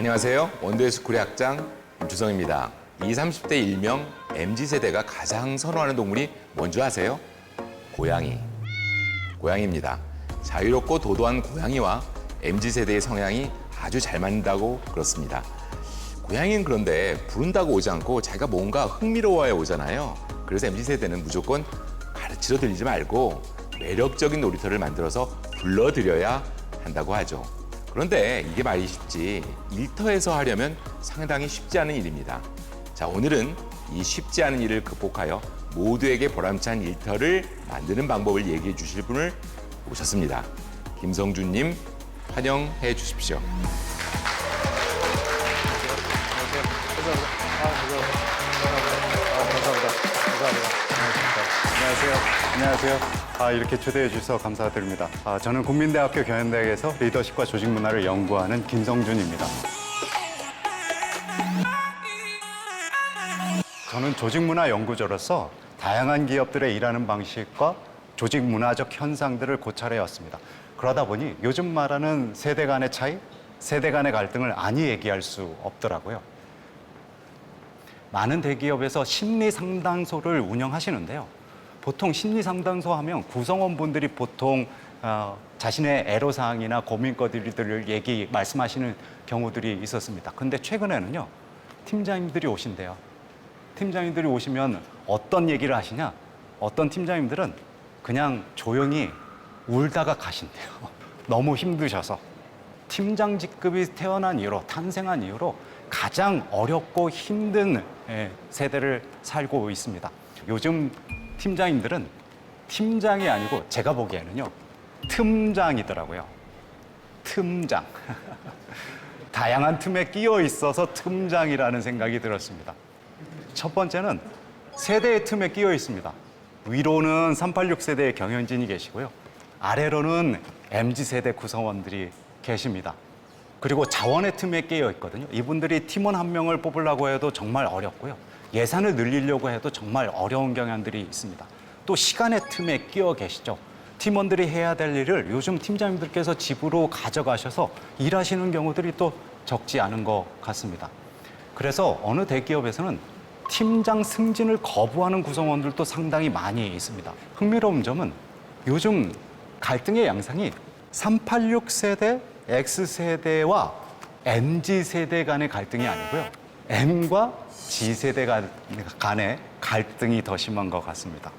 안녕하세요. 원더의 스쿨의 학장 김주성입니다. 20, 30대 일명 MZ세대가 가장 선호하는 동물이 뭔지 아세요? 고양이. 고양이입니다. 자유롭고 도도한 고양이와 MZ세대의 성향이 아주 잘 맞는다고 그렇습니다. 고양이는 그런데 부른다고 오지 않고 자기가 뭔가 흥미로워야 오잖아요. 그래서 MZ세대는 무조건 가르치러 들리지 말고 매력적인 놀이터를 만들어서 불러들여야 한다고 하죠. 그런데 이게 말이 쉽지 일터에서 하려면 상당히 쉽지 않은 일입니다. 자, 오늘은 이 쉽지 않은 일을 극복하여 모두에게 보람찬 일터를 만드는 방법을 얘기해 주실 분을 모셨습니다. 김성준님 환영해 주십시오. 안녕하세요. 이렇게 초대해 주셔서 감사드립니다. 저는 국민대학교 경연대학에서 리더십과 조직문화를 연구하는 김성준입니다. 저는 조직문화 연구자로서 다양한 기업들의 일하는 방식과 조직문화적 현상들을 고찰해 왔습니다. 그러다 보니 요즘 말하는 세대 간의 차이, 세대 간의 갈등을 아니 얘기할 수 없더라고요. 많은 대기업에서 심리 상담소를 운영하시는데요. 보통 심리 상담소 하면 구성원분들이 보통 자신의 애로사항이나 고민거리들을 말씀하시는 경우들이 있었습니다. 근데 최근에는요, 팀장님들이 오신대요. 팀장님들이 오시면 어떤 얘기를 하시냐? 어떤 팀장님들은 그냥 조용히 울다가 가신대요. 너무 힘드셔서. 팀장 직급이 태어난 이후로, 탄생한 이후로 가장 어렵고 힘든 세대를 살고 있습니다. 요즘 팀장님들은 팀장이 아니고 제가 보기에는요, 틈장이더라고요. 틈장. 다양한 틈에 끼어 있어서 틈장이라는 생각이 들었습니다. 첫 번째는 세대의 틈에 끼어 있습니다. 위로는 386세대의 경연진이 계시고요. 아래로는 MZ세대 구성원들이 계십니다. 그리고 자원의 틈에 끼어 있거든요. 이분들이 팀원 한 명을 뽑으려고 해도 정말 어렵고요. 예산을 늘리려고 해도 정말 어려운 경향들이 있습니다. 또 시간의 틈에 끼어 계시죠. 팀원들이 해야 될 일을 요즘 팀장님들께서 집으로 가져가셔서 일하시는 경우들이 또 적지 않은 것 같습니다. 그래서 어느 대기업에서는 팀장 승진을 거부하는 구성원들도 상당히 많이 있습니다. 흥미로운 점은 요즘 갈등의 양상이 386세대, X세대와 MZ세대 간의 갈등이 아니고요. M과 G세대 간의 갈등이 더 심한 것 같습니다.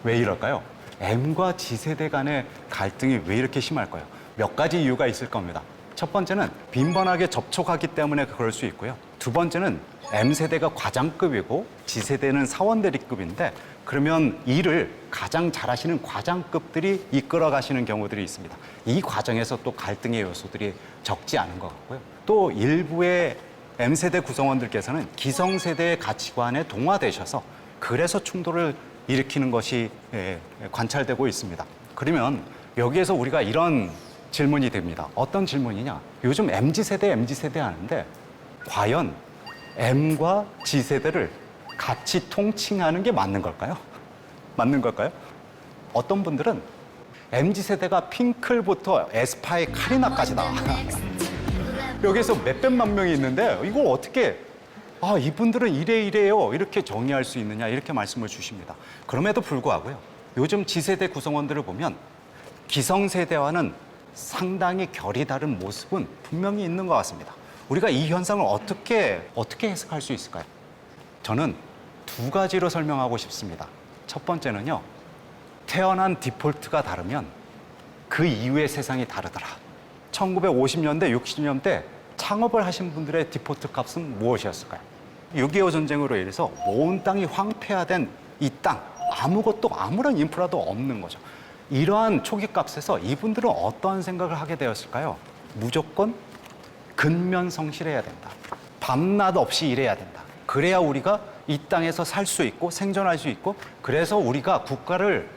왜 이럴까요? M과 G세대 간의 갈등이 왜 이렇게 심할까요? 몇 가지 이유가 있을 겁니다. 첫 번째는 빈번하게 접촉하기 때문에 그럴 수 있고요. 두 번째는 M세대가 과장급이고 G세대는 사원대리급인데 그러면 일을 가장 잘하시는 과장급들이 이끌어 가시는 경우들이 있습니다. 이 과정에서 또 갈등의 요소들이 적지 않은 것 같고요. 또 일부의 M세대 구성원들께서는 기성세대의 가치관에 동화되셔서 그래서 충돌을 일으키는 것이 관찰되고 있습니다. 그러면 여기에서 우리가 이런 질문이 됩니다. 어떤 질문이냐? 요즘 MZ세대 하는데 과연 M과 G세대를 같이 통칭하는 게 맞는 걸까요? 맞는 걸까요? 어떤 분들은 MZ세대가 핑클부터 에스파의 카리나까지다. 여기서 몇백만 명이 있는데 이걸 어떻게 이분들은 이래요 이렇게 정의할 수 있느냐 이렇게 말씀을 주십니다. 그럼에도 불구하고요. 요즘 G세대 구성원들을 보면 기성세대와는 상당히 결이 다른 모습은 분명히 있는 것 같습니다. 우리가 이 현상을 어떻게 해석할 수 있을까요? 저는 두 가지로 설명하고 싶습니다. 첫 번째는요. 태어난 디폴트가 다르면 그 이후의 세상이 다르더라. 1950년대, 60년대 창업을 하신 분들의 디폴트 값은 무엇이었을까요? 6.25 전쟁으로 인해서 온 땅이 황폐화된 이 땅, 아무것도 아무런 인프라도 없는 거죠. 이러한 초기 값에서 이분들은 어떠한 생각을 하게 되었을까요? 무조건 근면성실해야 된다. 밤낮 없이 일해야 된다. 그래야 우리가 이 땅에서 살 수 있고 생존할 수 있고 그래서 우리가 국가를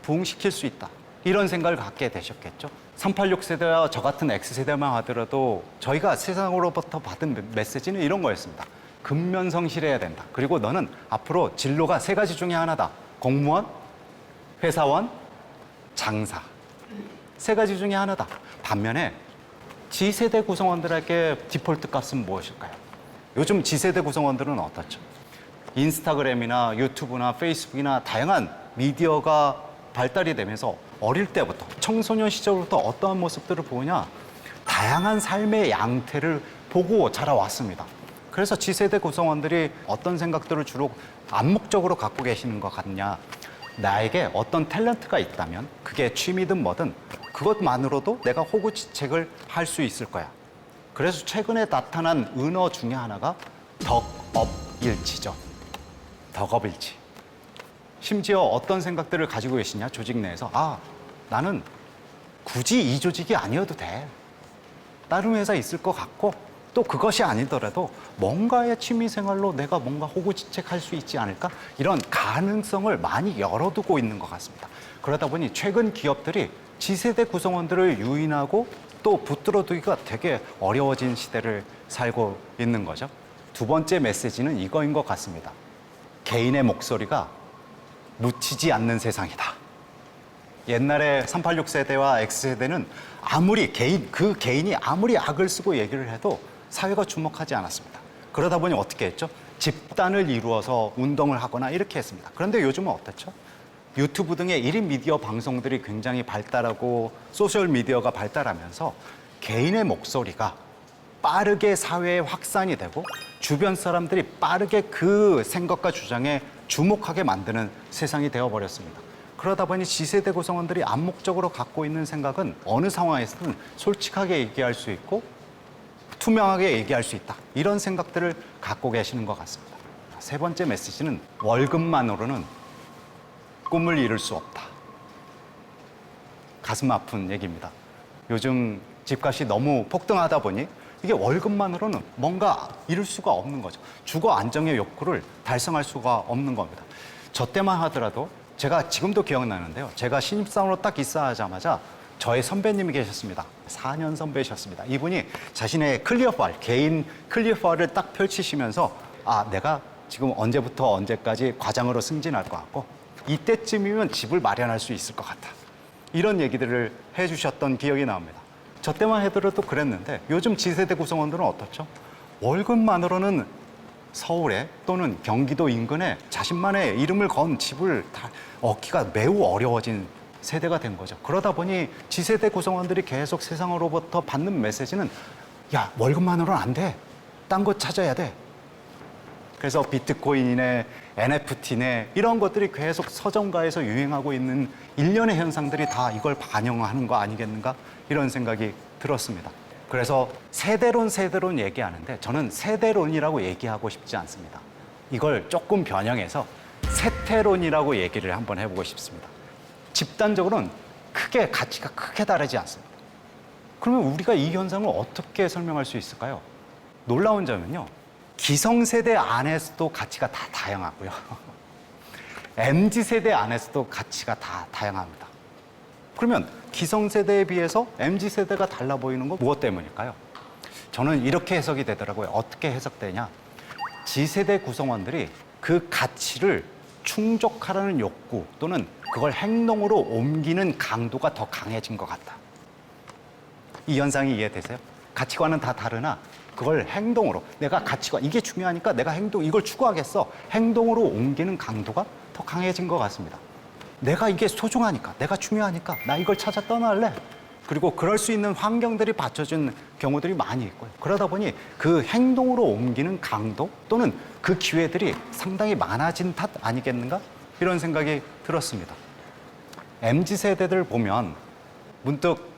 부흥시킬 수 있다. 이런 생각을 갖게 되셨겠죠. 386세대와 저 같은 X세대만 하더라도 저희가 세상으로부터 받은 메시지는 이런 거였습니다. 근면성실해야 된다. 그리고 너는 앞으로 진로가 세 가지 중에 하나다. 공무원, 회사원, 장사. 세 가지 중에 하나다. 반면에 G세대 구성원들에게 디폴트 값은 무엇일까요? 요즘 G세대 구성원들은 어떻죠? 인스타그램이나 유튜브나 페이스북이나 다양한 미디어가 발달이 되면서 어릴 때부터 청소년 시절부터 어떠한 모습들을 보느냐 다양한 삶의 양태를 보고 자라왔습니다. 그래서 G세대 구성원들이 어떤 생각들을 주로 암묵적으로 갖고 계시는 것 같냐, 나에게 어떤 탤런트가 있다면 그게 취미든 뭐든 그것만으로도 내가 호구지책을 할 수 있을 거야. 그래서 최근에 나타난 은어 중에 하나가 덕업일치죠. 덕업일치. 심지어 어떤 생각들을 가지고 계시냐, 조직 내에서. 나는 굳이 이 조직이 아니어도 돼. 다른 회사 있을 것 같고 또 그것이 아니더라도 뭔가의 취미생활로 내가 뭔가 호구지책할 수 있지 않을까? 이런 가능성을 많이 열어두고 있는 것 같습니다. 그러다 보니 최근 기업들이 G세대 구성원들을 유인하고 또 붙들어두기가 되게 어려워진 시대를 살고 있는 거죠. 두 번째 메시지는 이거인 것 같습니다. 개인의 목소리가 묻히지 않는 세상이다. 옛날에 386세대와 X세대는 아무리 그 개인이 아무리 악을 쓰고 얘기를 해도 사회가 주목하지 않았습니다. 그러다 보니 어떻게 했죠? 집단을 이루어서 운동을 하거나 이렇게 했습니다. 그런데 요즘은 어떻죠? 유튜브 등의 1인 미디어 방송들이 굉장히 발달하고 소셜 미디어가 발달하면서 개인의 목소리가 빠르게 사회에 확산이 되고 주변 사람들이 빠르게 그 생각과 주장에 주목하게 만드는 세상이 되어버렸습니다. 그러다 보니 G세대 구성원들이 암묵적으로 갖고 있는 생각은 어느 상황에서든 솔직하게 얘기할 수 있고 투명하게 얘기할 수 있다. 이런 생각들을 갖고 계시는 것 같습니다. 세 번째 메시지는 월급만으로는 꿈을 이룰 수 없다. 가슴 아픈 얘기입니다. 요즘 집값이 너무 폭등하다 보니 이게 월급만으로는 뭔가 이룰 수가 없는 거죠. 주거 안정의 욕구를 달성할 수가 없는 겁니다. 저 때만 하더라도 제가 지금도 기억나는데요. 제가 신입사원으로 딱 입사하자마자 저의 선배님이 계셨습니다. 4년 선배셨습니다. 이분이 자신의 클리어 파일, 개인 클리어 파일을 딱 펼치시면서 내가 지금 언제부터 언제까지 과장으로 승진할 것 같고 이때쯤이면 집을 마련할 수 있을 것 같아. 이런 얘기들을 해주셨던 기억이 나옵니다. 저 때만 하더라도 그랬는데 요즘 G세대 구성원들은 어떻죠? 월급만으로는 서울에 또는 경기도 인근에 자신만의 이름을 건 집을 다 얻기가 매우 어려워진 세대가 된 거죠. 그러다 보니 G세대 구성원들이 계속 세상으로부터 받는 메시지는 야, 월급만으로는 안 돼. 딴 거 찾아야 돼. 그래서 비트코인이네, NFT네 이런 것들이 계속 서점가에서 유행하고 있는 일련의 현상들이 다 이걸 반영하는 거 아니겠는가? 이런 생각이 들었습니다. 그래서 세대론 얘기하는데 저는 세대론이라고 얘기하고 싶지 않습니다. 이걸 조금 변형해서 세태론이라고 얘기를 한번 해보고 싶습니다. 집단적으로는 가치가 크게 다르지 않습니다. 그러면 우리가 이 현상을 어떻게 설명할 수 있을까요? 놀라운 점은요. 기성세대 안에서도 가치가 다 다양하고요. MZ세대 안에서도 가치가 다 다양합니다. 그러면 기성세대에 비해서 MZ세대가 달라 보이는 건 무엇 때문일까요? 저는 이렇게 해석이 되더라고요. 어떻게 해석되냐? G세대 구성원들이 그 가치를 충족하라는 욕구 또는 그걸 행동으로 옮기는 강도가 더 강해진 것 같다. 이 현상이 이해되세요? 가치관은 다 다르나 그걸 행동으로 내가 가치관 이게 중요하니까 내가 이걸 추구하겠어. 행동으로 옮기는 강도가 더 강해진 것 같습니다. 내가 이게 소중하니까 내가 중요하니까 나 이걸 찾아 떠날래. 그리고 그럴 수 있는 환경들이 받쳐준 경우들이 많이 있고요. 그러다 보니 그 행동으로 옮기는 강도 또는 그 기회들이 상당히 많아진 탓 아니겠는가? 이런 생각이 들었습니다. MZ세대들 보면 문득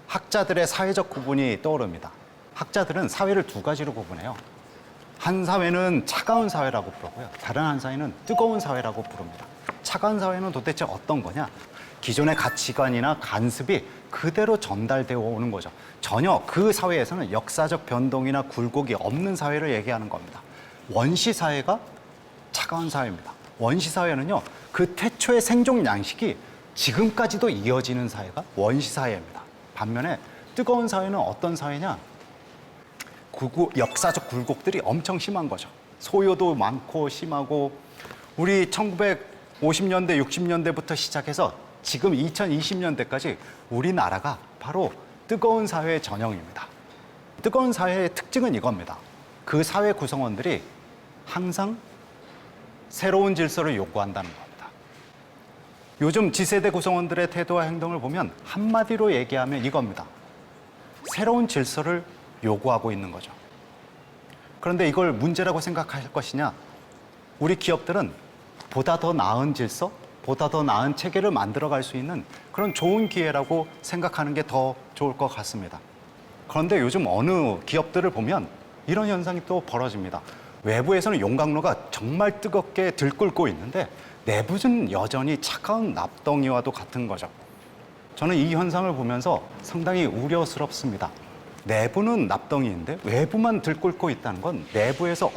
학자들의 사회적 구분이 떠오릅니다. 학자들은 사회를 두 가지로 구분해요. 한 사회는 차가운 사회라고 부르고요. 다른 한 사회는 뜨거운 사회라고 부릅니다. 차가운 사회는 도대체 어떤 거냐? 기존의 가치관이나 관습이 그대로 전달되어 오는 거죠. 전혀 그 사회에서는 역사적 변동이나 굴곡이 없는 사회를 얘기하는 겁니다. 원시 사회가 차가운 사회입니다. 원시 사회는요, 그 태초의 생존 양식이 지금까지도 이어지는 사회가 원시 사회입니다. 반면에 뜨거운 사회는 어떤 사회냐? 역사적 굴곡들이 엄청 심한 거죠. 소요도 많고 심하고 우리 1950년대, 60년대부터 시작해서 지금 2020년대까지 우리나라가 바로 뜨거운 사회의 전형입니다. 뜨거운 사회의 특징은 이겁니다. 그 사회 구성원들이 항상 새로운 질서를 요구한다는 겁니다. 요즘 G세대 구성원들의 태도와 행동을 보면 한마디로 얘기하면 이겁니다. 새로운 질서를 요구하고 있는 거죠. 그런데 이걸 문제라고 생각할 것이냐? 우리 기업들은 보다 더 나은 질서, 보다 더 나은 체계를 만들어갈 수 있는 그런 좋은 기회라고 생각하는 게 더 좋을 것 같습니다. 그런데 요즘 어느 기업들을 보면 이런 현상이 또 벌어집니다. 외부에서는 용광로가 정말 뜨겁게 들끓고 있는데 내부는 여전히 차가운 납덩이와도 같은 거죠. 저는 이 현상을 보면서 상당히 우려스럽습니다. 내부는 납덩이인데 외부만 들끓고 있다는 건 내부에서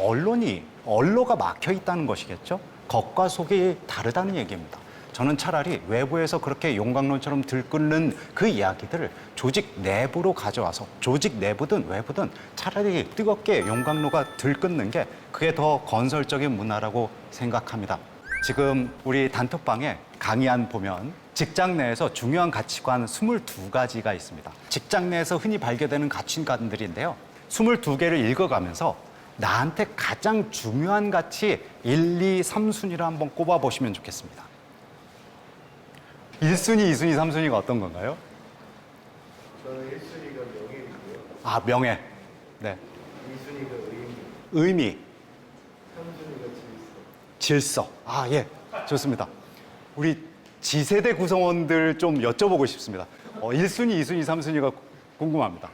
언로가 막혀 있다는 것이겠죠. 겉과 속이 다르다는 얘기입니다. 저는 차라리 외부에서 그렇게 용광로처럼 들끓는 그 이야기들을 조직 내부로 가져와서 조직 내부든 외부든 차라리 뜨겁게 용광로가 들끓는 게 그게 더 건설적인 문화라고 생각합니다. 지금 우리 단톡방에 강의안 보면 직장 내에서 중요한 가치관 22가지가 있습니다. 직장 내에서 흔히 발견되는 가치관들인데요. 22개를 읽어가면서 나한테 가장 중요한 가치 1, 2, 3순위를 한번 꼽아보시면 좋겠습니다. 1순위, 2순위, 3순위가 어떤 건가요? 저는 1순위가 명예이고요. 아, 명예. 네. 2순위가 의미. 의미, 3순위가 질서. 질서. 아, 예. 좋습니다. 우리 G세대 구성원들 좀 여쭤보고 싶습니다. 1순위, 2순위, 3순위가 궁금합니다.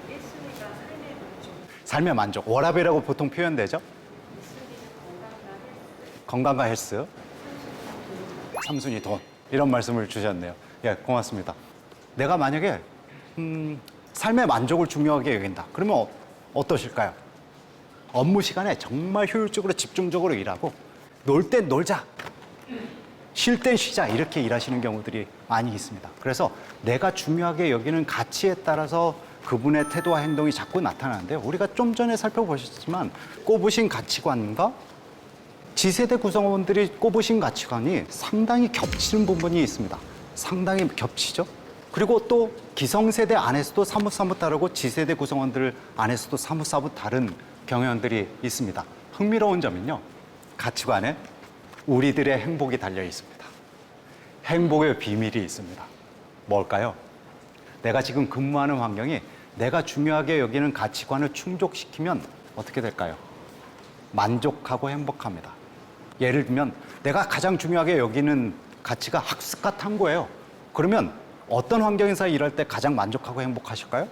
1순위가 삶의 만족, 삶의 만족. 워라밸이라고 보통 표현되죠? 2순위는 건강과 헬스. 3순위 돈. 이런 말씀을 주셨네요. 예, 고맙습니다. 내가 만약에 삶의 만족을 중요하게 여긴다. 그러면 어떠실까요? 업무 시간에 정말 효율적으로 집중적으로 일하고 놀 땐 놀자. 쉴 땐 쉬자. 이렇게 일하시는 경우들이 많이 있습니다. 그래서 내가 중요하게 여기는 가치에 따라서 그분의 태도와 행동이 자꾸 나타나는데요. 우리가 좀 전에 살펴보셨지만 꼽으신 가치관과 G세대 구성원들이 꼽으신 가치관이 상당히 겹치는 부분이 있습니다. 상당히 겹치죠. 그리고 또 기성세대 안에서도 사뭇사뭇 다르고 G세대 구성원들 안에서도 사뭇사뭇 다른 경향들이 있습니다. 흥미로운 점은요. 가치관에 우리들의 행복이 달려 있습니다. 행복의 비밀이 있습니다. 뭘까요? 내가 지금 근무하는 환경이 내가 중요하게 여기는 가치관을 충족시키면 어떻게 될까요? 만족하고 행복합니다. 예를 들면 내가 가장 중요하게 여기는 가치가 학습과 탐구예요. 그러면 어떤 환경에서 일할 때 가장 만족하고 행복하실까요?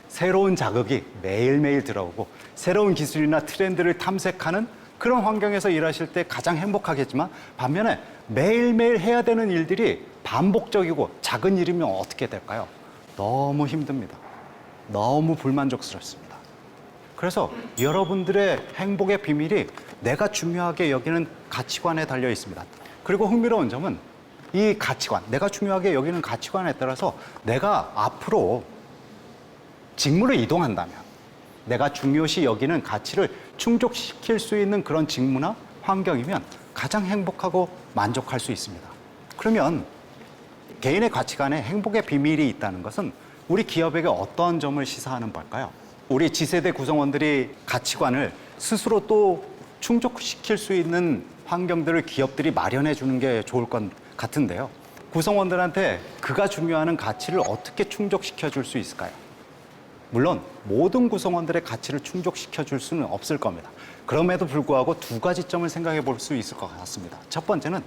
새로운 자극이 매일매일 들어오고 새로운 기술이나 트렌드를 탐색하는 그런 환경에서 일하실 때 가장 행복하겠지만 반면에 매일매일 해야 되는 일들이 반복적이고 작은 일이면 어떻게 될까요? 너무 힘듭니다. 너무 불만족스럽습니다. 그래서 여러분들의 행복의 비밀이 내가 중요하게 여기는 가치관에 달려 있습니다. 그리고 흥미로운 점은 이 가치관, 내가 중요하게 여기는 가치관에 따라서 내가 앞으로 직무를 이동한다면 내가 중요시 여기는 가치를 충족시킬 수 있는 그런 직무나 환경이면 가장 행복하고 만족할 수 있습니다. 그러면 개인의 가치관에 행복의 비밀이 있다는 것은 우리 기업에게 어떤 점을 시사하는 걸까요? 우리 G세대 구성원들이 가치관을 스스로 또 충족시킬 수 있는 환경들을 기업들이 마련해 주는 게 좋을 것 같은데요. 구성원들한테 그가 중요하는 가치를 어떻게 충족시켜 줄 수 있을까요? 물론 모든 구성원들의 가치를 충족시켜 줄 수는 없을 겁니다. 그럼에도 불구하고 두 가지 점을 생각해 볼 수 있을 것 같습니다. 첫 번째는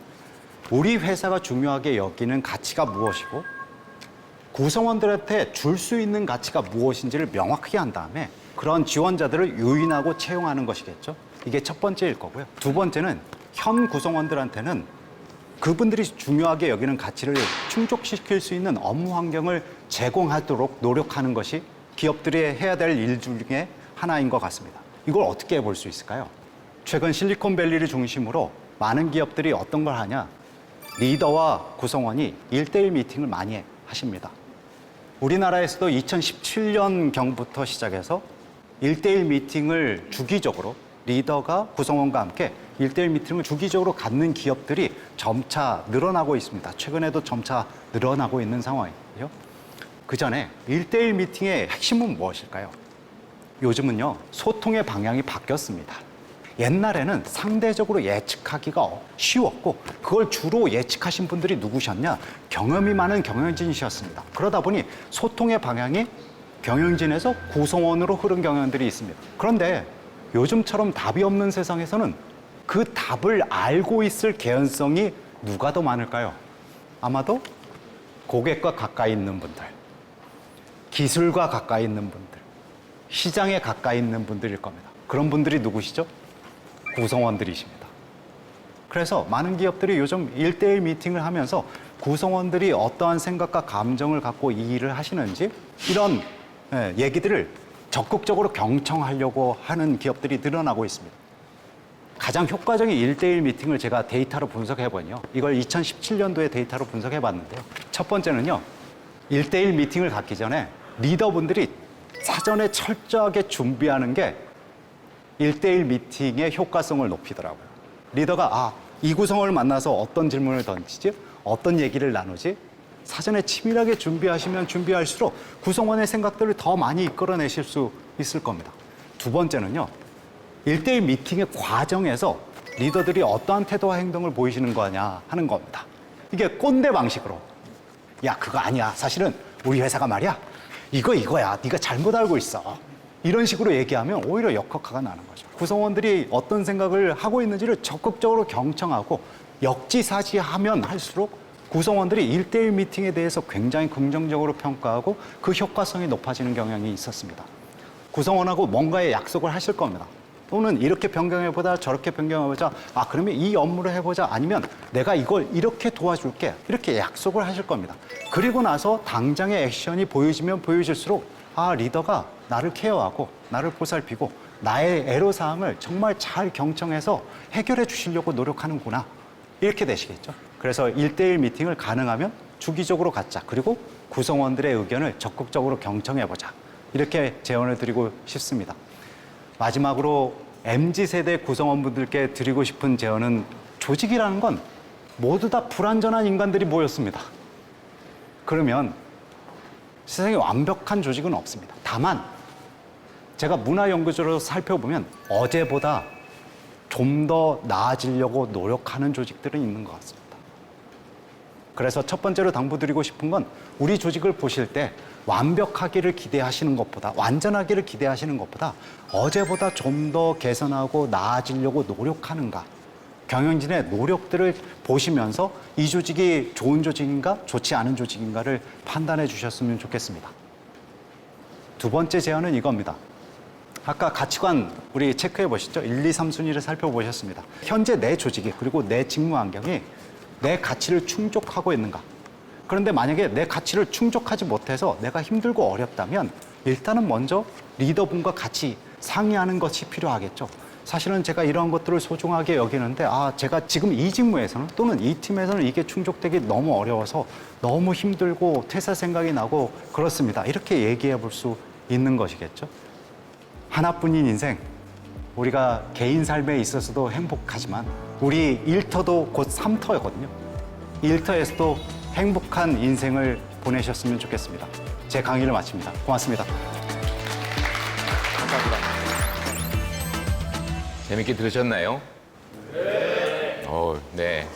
우리 회사가 중요하게 여기는 가치가 무엇이고 구성원들한테 줄 수 있는 가치가 무엇인지를 명확히 한 다음에 그런 지원자들을 유인하고 채용하는 것이겠죠. 이게 첫 번째일 거고요. 두 번째는 현 구성원들한테는 그분들이 중요하게 여기는 가치를 충족시킬 수 있는 업무 환경을 제공하도록 노력하는 것이 기업들이 해야 될 일 중에 하나인 것 같습니다. 이걸 어떻게 볼 수 있을까요? 최근 실리콘밸리를 중심으로 많은 기업들이 어떤 걸 하냐? 리더와 구성원이 1대1 미팅을 많이 하십니다. 우리나라에서도 2017년경부터 시작해서 1대1 미팅을 주기적으로 리더가 구성원과 함께 1대1 미팅을 주기적으로 갖는 기업들이 점차 늘어나고 있습니다. 최근에도 점차 늘어나고 있는 상황이에요. 그 전에 1대1 미팅의 핵심은 무엇일까요? 요즘은요, 소통의 방향이 바뀌었습니다. 옛날에는 상대적으로 예측하기가 쉬웠고 그걸 주로 예측하신 분들이 누구셨냐? 경험이 많은 경영진이셨습니다. 그러다 보니 소통의 방향이 경영진에서 구성원으로 흐른 경영들이 있습니다. 그런데 요즘처럼 답이 없는 세상에서는 그 답을 알고 있을 개연성이 누가 더 많을까요? 아마도 고객과 가까이 있는 분들, 기술과 가까이 있는 분들, 시장에 가까이 있는 분들일 겁니다. 그런 분들이 누구시죠? 구성원들이십니다. 그래서 많은 기업들이 요즘 1대1 미팅을 하면서 구성원들이 어떠한 생각과 감정을 갖고 이 일을 하시는지 이런 얘기들을 적극적으로 경청하려고 하는 기업들이 늘어나고 있습니다. 가장 효과적인 1대1 미팅을 제가 데이터로 분석해보니요. 이걸 2017년도에 데이터로 분석해봤는데요. 첫 번째는요. 1대1 미팅을 갖기 전에 리더분들이 사전에 철저하게 준비하는 게 1대1 미팅의 효과성을 높이더라고요. 리더가 이 구성원을 만나서 어떤 질문을 던지지? 어떤 얘기를 나누지? 사전에 치밀하게 준비하시면 준비할수록 구성원의 생각들을 더 많이 이끌어내실 수 있을 겁니다. 두 번째는요. 1대1 미팅의 과정에서 리더들이 어떠한 태도와 행동을 보이시는 거냐 하는 겁니다. 이게 꼰대 방식으로 야 그거 아니야. 사실은 우리 회사가 말이야. 이거야. 네가 잘못 알고 있어. 이런 식으로 얘기하면 오히려 역효과가 나는 거죠. 구성원들이 어떤 생각을 하고 있는지를 적극적으로 경청하고 역지사지하면 할수록 구성원들이 1대1 미팅에 대해서 굉장히 긍정적으로 평가하고 그 효과성이 높아지는 경향이 있었습니다. 구성원하고 뭔가의 약속을 하실 겁니다. 또는 이렇게 변경해보자, 저렇게 변경해보자. 그러면 이 업무를 해보자. 아니면 내가 이걸 이렇게 도와줄게. 이렇게 약속을 하실 겁니다. 그리고 나서 당장의 액션이 보여지면 보여질수록 리더가 나를 케어하고 나를 보살피고 나의 애로사항을 정말 잘 경청해서 해결해 주시려고 노력하는구나. 이렇게 되시겠죠. 그래서 1대1 미팅을 가능하면 주기적으로 갖자. 그리고 구성원들의 의견을 적극적으로 경청해보자. 이렇게 제언을 드리고 싶습니다. 마지막으로 MZ세대 구성원분들께 드리고 싶은 제언은 조직이라는 건 모두 다 불완전한 인간들이 모였습니다. 그러면 세상에 완벽한 조직은 없습니다. 다만 제가 문화연구소로 살펴보면 어제보다 좀 더 나아지려고 노력하는 조직들은 있는 것 같습니다. 그래서 첫 번째로 당부드리고 싶은 건 우리 조직을 보실 때 완벽하기를 기대하시는 것보다 완전하기를 기대하시는 것보다 어제보다 좀 더 개선하고 나아지려고 노력하는가 경영진의 노력들을 보시면서 이 조직이 좋은 조직인가 좋지 않은 조직인가를 판단해 주셨으면 좋겠습니다. 두 번째 제안은 이겁니다. 아까 가치관 우리 체크해 보시죠. 1, 2, 3순위를 살펴보셨습니다. 현재 내 조직이 그리고 내 직무 환경이 내 가치를 충족하고 있는가. 그런데 만약에 내 가치를 충족하지 못해서 내가 힘들고 어렵다면 일단은 먼저 리더분과 같이 상의하는 것이 필요하겠죠. 사실은 제가 이러한 것들을 소중하게 여기는데 제가 지금 이 직무에서는 또는 이 팀에서는 이게 충족되기 너무 어려워서 너무 힘들고 퇴사 생각이 나고 그렇습니다. 이렇게 얘기해 볼 수 있는 것이겠죠. 하나뿐인 인생, 우리가 개인 삶에 있어서도 행복하지만 우리 일터도 곧 3터거든요. 일터에서도 행복한 인생을 보내셨으면 좋겠습니다. 제 강의를 마칩니다. 고맙습니다. 감사합니다. 재밌게 들으셨나요? 네. 네.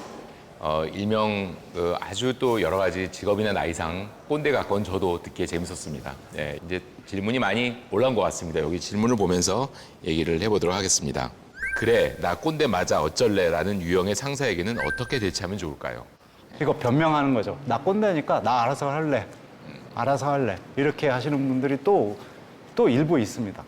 일명 아주 또 여러 가지 직업이나 나이상 꼰대 가까운 저도 듣기에 재밌었습니다. 네, 이제 질문이 많이 올라온 것 같습니다. 여기 질문을 보면서 얘기를 해보도록 하겠습니다. 그래, 나 꼰대 맞아 어쩔래라는 유형의 상사에게는 어떻게 대처하면 좋을까요? 이거 변명하는 거죠. 나 꼰대니까 나 알아서 할래. 알아서 할래. 이렇게 하시는 분들이 또 일부 있습니다.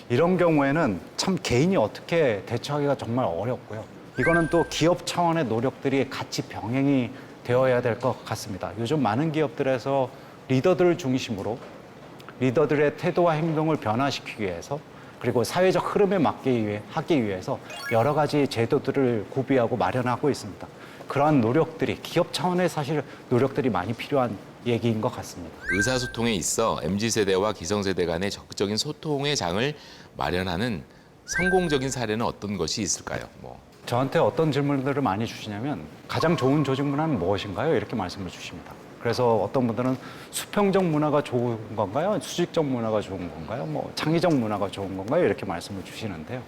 이런 경우에는 참 개인이 어떻게 대처하기가 정말 어렵고요. 이거는 또 기업 차원의 노력들이 같이 병행이 되어야 될 것 같습니다. 요즘 많은 기업들에서 리더들을 중심으로 리더들의 태도와 행동을 변화시키기 위해서 그리고 사회적 흐름에 하기 위해서 여러 가지 제도들을 구비하고 마련하고 있습니다. 그러한 노력들이 기업 차원의 사실 노력들이 많이 필요한 얘기인 것 같습니다. 의사소통에 있어 MZ세대와 기성세대 간의 적극적인 소통의 장을 마련하는 성공적인 사례는 어떤 것이 있을까요? 저한테 어떤 질문들을 많이 주시냐면 가장 좋은 조직 문화는 무엇인가요? 이렇게 말씀을 주십니다. 그래서 어떤 분들은 수평적 문화가 좋은 건가요? 수직적 문화가 좋은 건가요? 뭐 창의적 문화가 좋은 건가요? 이렇게 말씀을 주시는데요.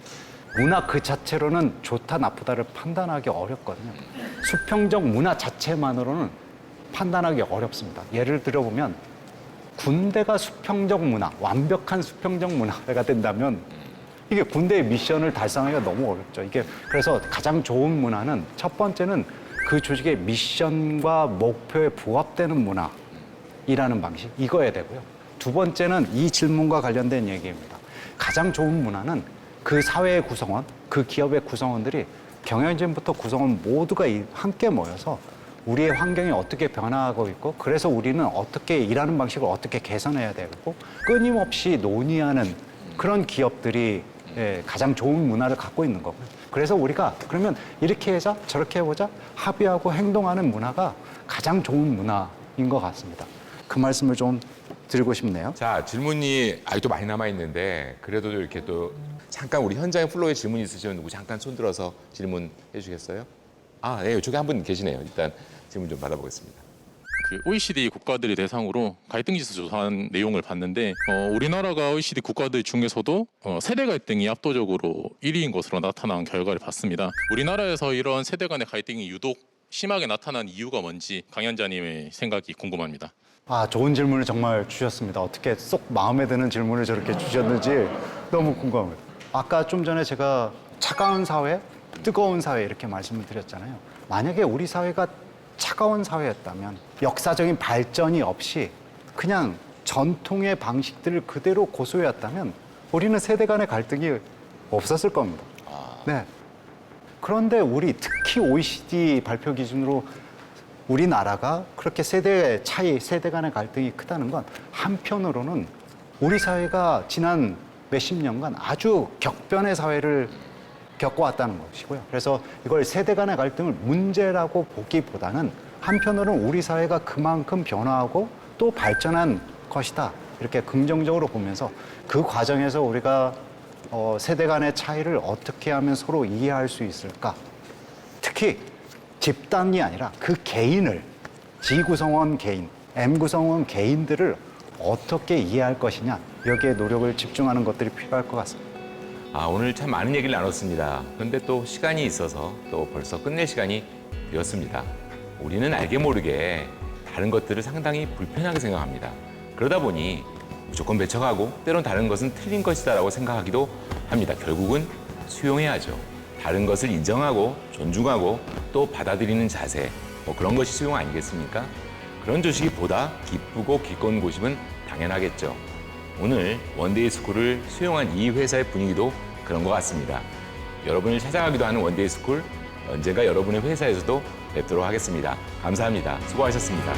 문화 그 자체로는 좋다 나쁘다를 판단하기 어렵거든요. 수평적 문화 자체만으로는 판단하기 어렵습니다. 예를 들어보면 군대가 수평적 문화, 완벽한 수평적 문화가 된다면 이게 군대의 미션을 달성하기가 너무 어렵죠. 이게 그래서 가장 좋은 문화는 첫 번째는 그 조직의 미션과 목표에 부합되는 문화이라는 방식, 이거야 되고요. 두 번째는 이 질문과 관련된 얘기입니다. 가장 좋은 문화는 그 사회의 구성원, 그 기업의 구성원들이 경영진부터 구성원 모두가 함께 모여서 우리의 환경이 어떻게 변화하고 있고 그래서 우리는 어떻게 일하는 방식을 어떻게 개선해야 되고 끊임없이 논의하는 그런 기업들이 가장 좋은 문화를 갖고 있는 거고요. 그래서 우리가 그러면 이렇게 해자 저렇게 해보자 합의하고 행동하는 문화가 가장 좋은 문화인 것 같습니다. 그 말씀을 좀 드리고 싶네요. 자, 질문이 아직도 많이 남아 있는데 그래도 이렇게 또 잠깐 우리 현장의 플로어에 질문 있으시면 누구 잠깐 손 들어서 질문해 주시겠어요? 아, 네, 저기 한 분 계시네요. 일단 질문 좀 받아보겠습니다. 그 OECD 국가들이 대상으로 갈등 지수 조사한 내용을 봤는데 우리나라가 OECD 국가들 중에서도 세대 갈등이 압도적으로 1위인 것으로 나타난 결과를 봤습니다. 우리나라에서 이런 세대 간의 갈등이 유독 심하게 나타난 이유가 뭔지 강연자님의 생각이 궁금합니다. 아, 좋은 질문을 정말 주셨습니다. 어떻게 쏙 마음에 드는 질문을 저렇게 주셨는지 너무 궁금합니다. 아까 좀 전에 제가 차가운 사회, 뜨거운 사회 이렇게 말씀을 드렸잖아요. 만약에 우리 사회가 차가운 사회였다면 역사적인 발전이 없이 그냥 전통의 방식들을 그대로 고수해왔다면 우리는 세대 간의 갈등이 없었을 겁니다. 네. 그런데 우리 특히 OECD 발표 기준으로 우리나라가 그렇게 세대 차이, 세대 간의 갈등이 크다는 건 한편으로는 우리 사회가 지난 몇십 년간 아주 격변의 사회를 겪어왔다는 것이고요. 그래서 이걸 세대 간의 갈등을 문제라고 보기보다는 한편으로는 우리 사회가 그만큼 변화하고 또 발전한 것이다. 이렇게 긍정적으로 보면서 그 과정에서 우리가 세대 간의 차이를 어떻게 하면 서로 이해할 수 있을까? 특히 집단이 아니라 그 개인을, G 구성원 개인, M 구성원 개인들을 어떻게 이해할 것이냐, 여기에 노력을 집중하는 것들이 필요할 것 같습니다. 아, 오늘 참 많은 얘기를 나눴습니다. 그런데 또 시간이 있어서 또 벌써 끝낼 시간이 되었습니다. 우리는 알게 모르게 다른 것들을 상당히 불편하게 생각합니다. 그러다 보니 무조건 배척하고 때론 다른 것은 틀린 것이다라고 생각하기도 합니다. 결국은 수용해야죠. 다른 것을 인정하고 존중하고 또 받아들이는 자세, 뭐 그런 것이 수용 아니겠습니까? 그런 조식이 보다 기쁘고 기꺼운 곳이면 당연하겠죠. 오늘 원데이 스쿨을 수용한 이 회사의 분위기도 그런 것 같습니다. 여러분을 찾아가기도 하는 원데이 스쿨, 언젠가 여러분의 회사에서도 뵙도록 하겠습니다. 감사합니다. 수고하셨습니다.